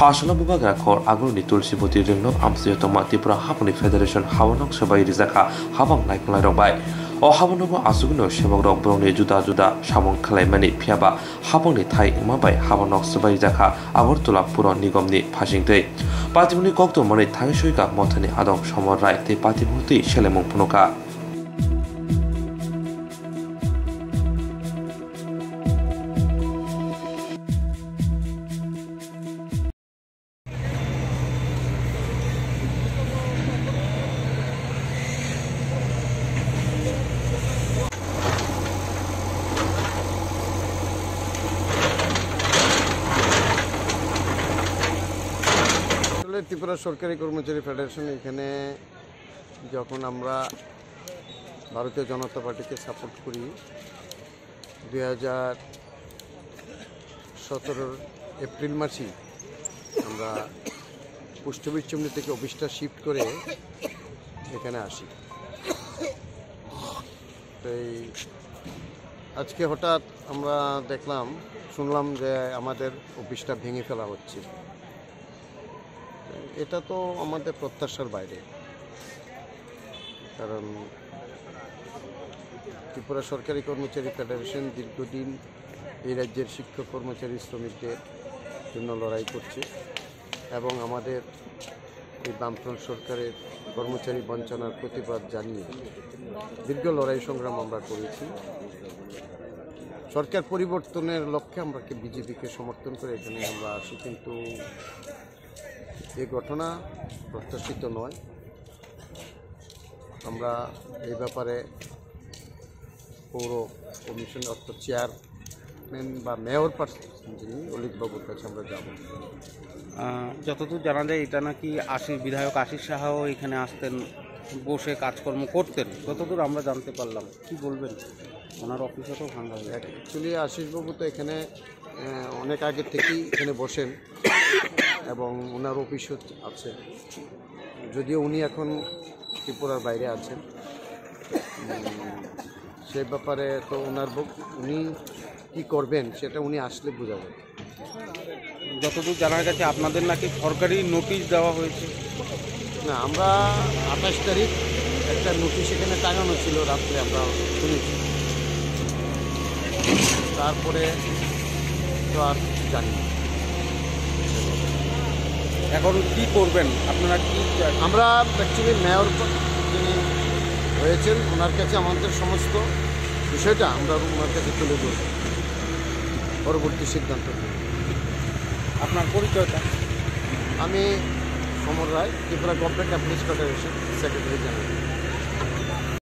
Phashana Bubaga Kor Aguni Tulsiboti Ringno Amsterdam Tipura Hapani Federation Hawanok Sabai Rizaka Habang Naikla Robai. O Habanova Asuno Shabak Brownie Juda Juda Shamon Kalemani Piaba Haboni Thai Mabai Habanok Sabai Zaka Avortula Puro Nigomni Pashingte. Patimuni Kokto Moni Tangshuika Motani Adam Shamor Rai Te Patimuti Shelemon Punoka. Tripura সরকারি কর্মচারী federation এখানে যখন আমরা ভারতীয় জনতা পার্টিকে support করি 2017 April মাসেই আমরা পুষ্টবিচ্ছুমনি থেকে অফিসটা শিফট করে এখানে আসি। তো আজকে হঠাৎ আমরা শুনলাম যে আমাদের অফিসটা ভেঙে ফেলা হচ্ছে। এটা তো আমাদের প্রত্যাশার বাইরে, কারণ ত্রিপুরা সরকারি কর্মচারী ফেডারেশন দীর্ঘদিন এই রাজ্যের শিক্ষক কর্মচারী শ্রমিকদের জন্য লড়াই করছে এবং আমাদের এই বামফ্রন্ট সরকারের কর্মচারী বঞ্চনার প্রতিবাদ জানিয়ে দীর্ঘ লড়াই সংগ্রাম আমরা করেছি। সরকার পরিবর্তনের লক্ষ্যে আমরা বিজেপিকে সমর্থন করে এখানে আমরা আসি, কিন্তু এই ঘটনা প্রত্যাশিত নয়। আমরা এই ব্যাপারে পৌর কমিশন অর্থাৎ চেয়ারম্যান বা মেয়র পার্সন যিনি অলিকবাবুর কাছে আমরা যাব। যতদূর জানা যায় এটা নাকি বিধায়ক আশিস সাহাও এখানে আসতেন, বসে কাজকর্ম করতেন, যতদূর আমরা জানতে পারলাম। কি বলবেন? ওনার অফিসে তো ভাঙা হয়ে যায়। অ্যাকচুয়ালি আশিসবাবু তো এখানে অনেক আগে থেকেই এখানে বসেন এবং ওনার অফিসও আছে, যদিও উনি এখন ত্রিপুরার বাইরে আছেন। সে ব্যাপারে তো উনি কী করবেন সেটা উনি আসলে বোঝা যাবে। যতদূর জানা গেছে আপনাদের নাকি সরকারি নোটিশ দেওয়া হয়েছে। না, আমরা 28 তারিখ একটা নোটিশ এখানে টাঙানো ছিল রাত্রে, আমরা শুনেছি। তারপরে তো আর জানি না। এখন কি করবেন আপনারা? আমরা অ্যাকচুয়ালি মেয়র যিনি হয়েছেন ওনার কাছে আমাদের সমস্ত বিষয়টা আমরা ওনার কাছে তুলে ধরব, পরবর্তী সিদ্ধান্ত নেব। আপনার পরিচয়টা? আমি Samar Roy, Tripura government employees federation secretary general.